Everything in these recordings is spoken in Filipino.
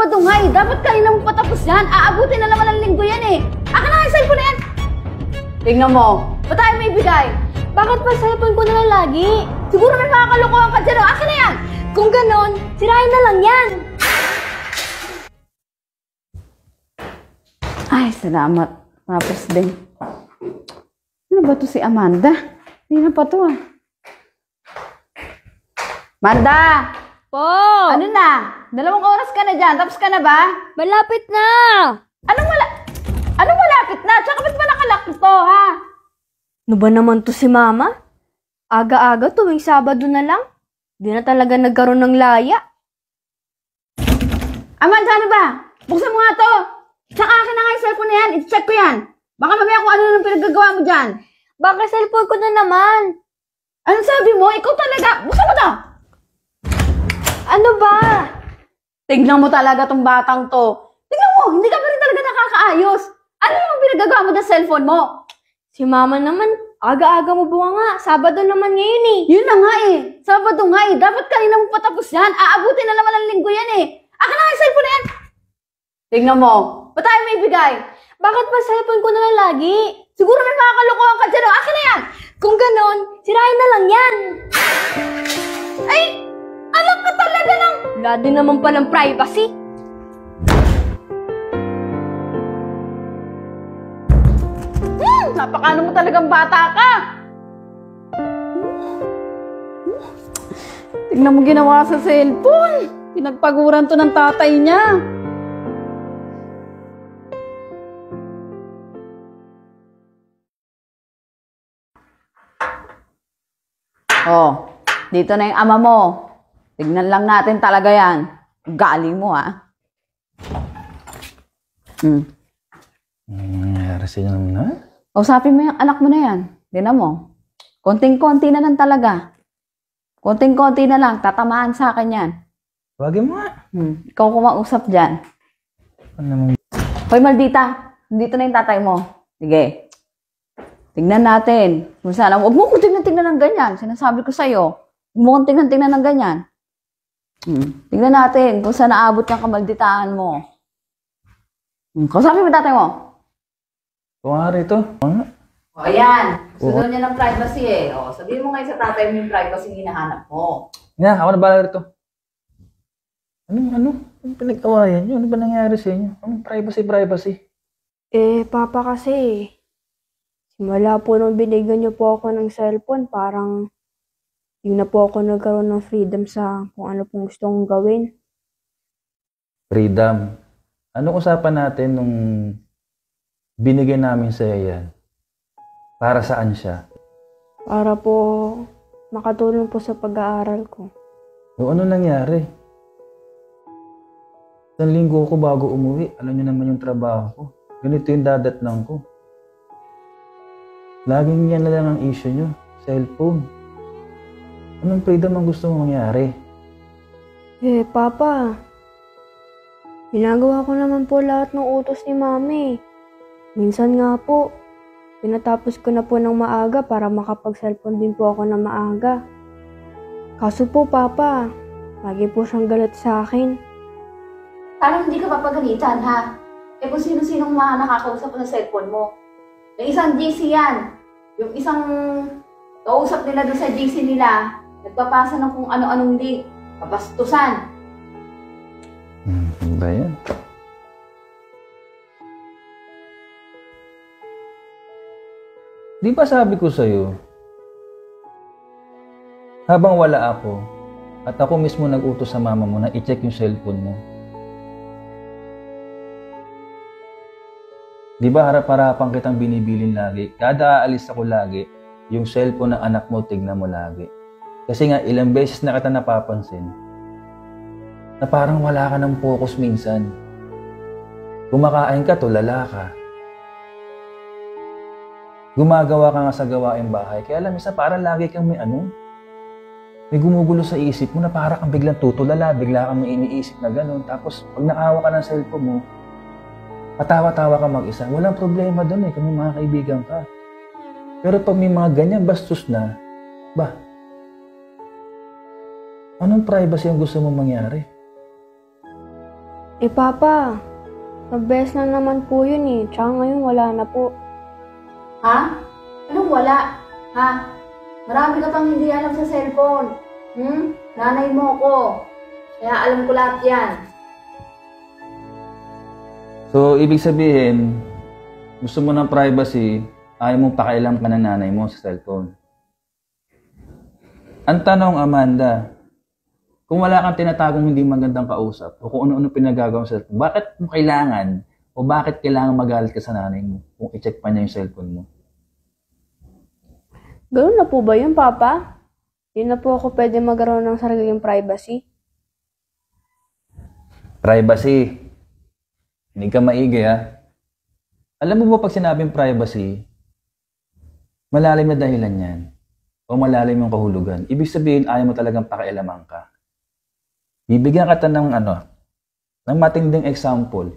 Padungay, dapat kanina mo patapos yan. Aabutin na naman ang linggo yan eh. Akin na nga yung cellphone na yan. Tingnan mo, ba't tayo may bigay? Bakit pa cellphone ko na lang lagi? Siguro may makakalokohan ka dyan. Akin na yan. Kung ganon, sirain na lang yan. Ay, salamat. Tapos din. Ano ba to si Amanda? Hindi na pa to ah. Amanda! Po! Ano na? 2 oras ka na dyan. Tapos ka na ba? Malapit na! Anong malapit na? Tsaka ba't ba nakalak to, ha? Ano ba naman to si Mama? Aga-aga tuwing Sabado na lang. Di na talaga nagkaroon ng laya. Amanda, ano ba? Buksan mo nga to. Tsaka akin na nga yung cellphone na yan. I-check ko yan. Baka mamaya kung ano nang pinaggagawa mo dyan. Baka cellphone ko na naman. Ano sabi mo? Ikaw talaga. Buksan mo to. Ano ba? Tignan mo talaga tong batang to. Tignan mo, hindi ka pa rin talaga nakakaayos. Ano yung pinagagawa mo sa cellphone mo? Si Mama naman, aga-aga mo buwa nga. Sabado naman ngayon eh. Yun na nga eh. Sabado nga eh. Dapat kanina mo patapos yan. Aabutin na naman ang linggo yan eh. Akin na nga yung cellphone na yan. Tignan mo. Ba't tayo may bigay? Bakit pa cellphone ko na lang lagi? Siguro may makakalokohan ka dyan. Akin na yan. Kung ganon, sirain na lang yan. Ay! Alam ka talaga ng... Wala din naman palang privacy. Napakano mo talagang bata ka. Tignan mo ginawa sa cellphone. Pinagpaguran to ng tatay niya. Oh, dito na yung ama mo. Tignan lang natin talaga yan. Galing mo, ha? Nangyari sa inyo naman, ha? Usapin mo yung anak mo na yan. Tignan mo. Konting-konti na lang talaga. Konting-konti na lang. Tatamaan sa akin yan. Wagin mo nga. Ikaw kumausap dyan. Ano naman? Hoy, Maldita. Nandito na yung tatay mo. Sige. Tignan natin. Kung saan. Huwag mo kong tignan ng ganyan. Sinasabi ko sa'yo. Huwag mo kong tignan ng ganyan. Tignan natin kung saan naabot yung kamalditaan mo. Kausapin mo tatay mo. Kung nga rito. O, ayan. Gusto niya ng privacy eh. O, sabihin mo ngayon sa tatay mo yung privacy yung hinahanap mo. Nga, ako na bala rito. Ano pinag-awayan nyo? Ano ba nangyari sa inyo? Anong privacy? Papa kasi, simula po nung binigyan niyo po ako ng cellphone, parang yun na po ako nagkaroon ng freedom sa kung ano pong gusto kong gawin. Freedom. Anong usapan natin nung binigyan namin sa yan? Para saan siya? Para po makatulong po sa pag-aaral ko. O ano nangyari? 1 linggo ko bago umuwi. Alam niyo naman yung trabaho ko. Ganito yung dadatnan ko. Laging yan na lang ang issue nyo. Cellphone. Anong freedom ang gusto mong mangyari? Papa, ginagawa ko naman po lahat ng utos ni Mami. Minsan nga po, pinatapos ko na po ng maaga para makapag-cellphone din po ako ng maaga. Kaso po, Papa, lagi po siyang galit sa akin. Parang hindi ka papagalitan, ha? Kung sino-sinong mga nakakausap mo sa cellphone mo. Yung isang GC yan. Yung isang kausap nila doon sa GC nila, nagpapasa ng kung ano-anong link. Kapastusan. Ano ba yan? Di ba sabi ko sa'yo, habang wala ako, at ako mismo nag-utos sa mama mo na i-check yung cellphone mo. Di ba harap-harapan kitang binibilin lagi? Kada aalis ako lagi, yung cellphone ng anak mo, tignan mo lagi. Kasi nga, ilang beses na kita napapansin na parang wala ka ng focus minsan. Kumakain ka, tulala ka. Gumagawa ka nga sa gawaing bahay. Kaya alam, isa parang lagi kang may gumugulo sa isip mo na parang kang biglang tutulala, bigla kang may iniisip na gano'n. Tapos, pag nakawa ka ng cellphone mo, patawa-tawa ka mag-isa. Walang problema doon kung may mga kaibigan ka. Pero pag may mga ganyan bastos na, anong privacy ang gusto mong mangyari? Papa, mabes na naman po yun eh. Tsaka ngayon wala na po. Ha? Anong wala? Ha? Marami ka pang hindi alam sa cellphone. Nanay mo ko. Kaya alam ko lahat yan. So, ibig sabihin, gusto mo ng privacy, ayaw mong pakialam ka ng nanay mo sa cellphone. Ang tanong, Amanda, kung wala kang tinatagong hindi magandang kausap o kung ano-ano pinagagawa sa cellphone, bakit mo kailangan o bakit kailangan magalit ka sa nanay mo kung i-check pa niya yung cellphone mo? Ganun na po ba yun, Papa? Hindi na po ako pwede magkaroon ng sariling privacy. Privacy. Hindi ka maigi, ha? Alam mo ba pag sinabing privacy, malalim na dahilan yan o malalim yung kahulugan. Ibig sabihin, ayaw mo talagang pakialaman ka. Bibigyan kita ng ng matinding example.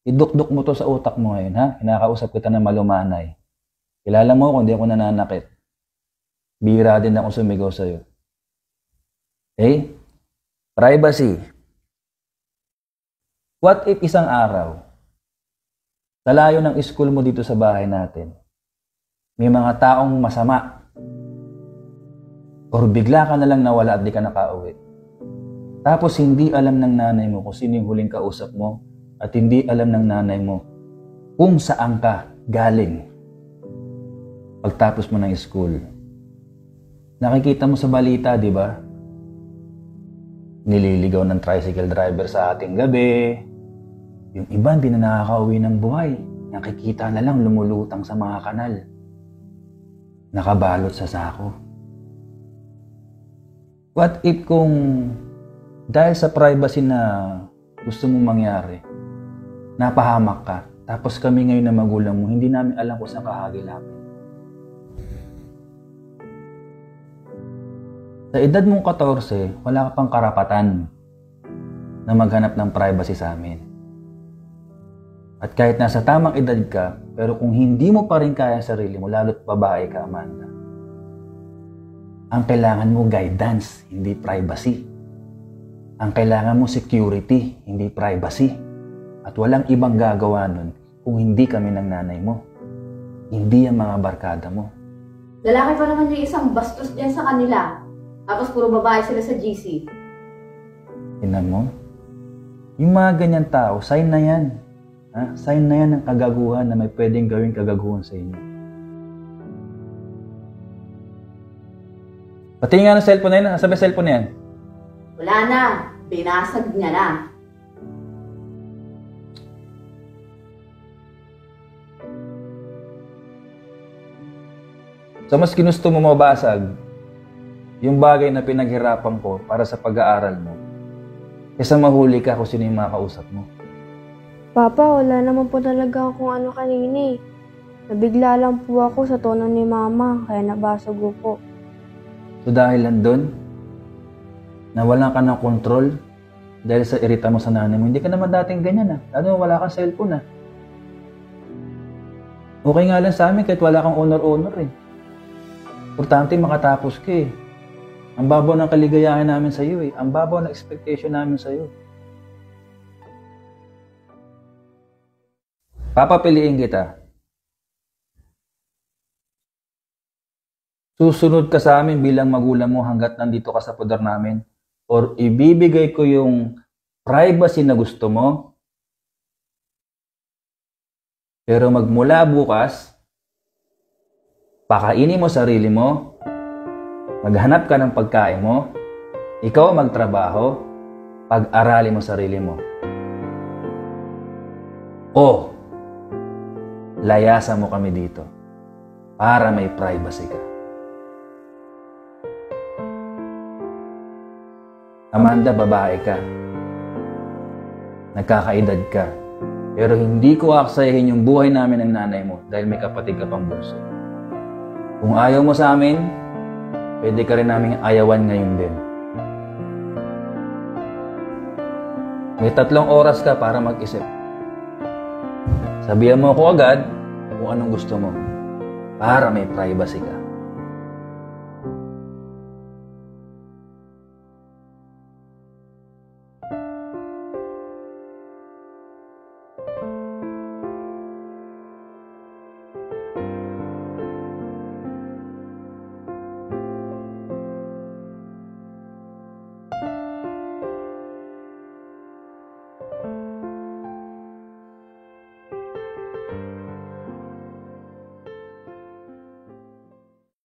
Idukduk mo to sa utak mo ngayon, ha? Kinakausap kita ng malumanay. Kilala mo kung di ako nananakit. Bira din ako sumigaw sa'yo. Okay? Privacy. What if isang araw, sa layo ng school mo dito sa bahay natin, may mga taong masama or bigla ka na lang nawala at di ka nakauwi. Tapos hindi alam ng nanay mo kung sino yung huling kausap mo at hindi alam ng nanay mo kung saan ka galing pagtapos mo ng school. Nakikita mo sa balita, di ba? Nililigaw ng tricycle driver sa ating gabi. Yung iba hindi na nakakauwi ng buhay. Nakikita na lang lumulutang sa mga kanal. Nakabalot sa sako. What if kung dahil sa privacy na gusto mong mangyari, napahamak ka, tapos kami ngayon na magulang mo, hindi namin alam kung saan kahagilapin. Sa edad mong 14, wala ka pang karapatan na maghanap ng privacy sa amin. At kahit nasa tamang edad ka, pero kung hindi mo pa rin kaya sarili mo, lalo't babae ka, Amanda, ang kailangan mo guidance, hindi privacy. Ang kailangan mo security, hindi privacy. At walang ibang gagawa nun kung hindi kami ng nanay mo. Hindi ang mga barkada mo. Lalaki pa naman yung isang bastos dyan sa kanila. Tapos puro babae sila sa GC. Tingnan mo? Yung mga ganyan tao, sign na yan. Ha? Sign na yan ng kagaguhan na may pwedeng gawing kagaguhan sa inyo. Pati nga ng cellphone na yan. Sabi cellphone na yan. Wala na. Binasag niya na. So mas ginusto mo mabasag yung bagay na pinaghirapan ko para sa pag-aaral mo kaysa mahuli ka kung sino yung mga kausap mo. Papa, wala naman po talaga akong ano kanina eh. Nabigla lang po ako sa tono ni Mama, kaya nabasag ko po. So dahil lang doon, nawalan ka ng control dahil sa irita mo sa nanay mo. Hindi ka naman dating ganyan Lalo wala kang cellphone Okay nga lang sa amin kahit wala kang honor-honor Importante makatapos ka Ang babaw ng kaligayahan namin sa iyo Ang babaw ng expectation namin sa iyo. Papapiliin kita. Susunod ka sa amin bilang magulang mo hanggat nandito ka sa poder namin or ibibigay ko yung privacy na gusto mo. Pero magmula bukas, pakainin mo sarili mo, maghanap ka ng pagkain mo, ikaw magtrabaho, pag-aralin mo sarili mo. O, layasan mo kami dito para may privacy ka. Amanda, babae ka. Nagkakaedad ka. Pero hindi ko aksayahin yung buhay namin ng nanay mo dahil may kapatid ka pang bunso. Kung ayaw mo sa amin, pwede ka rin naming ayawan ngayon din. May 3 oras ka para mag-isip. Sabihan mo ako agad kung anong gusto mo para may privacy ka.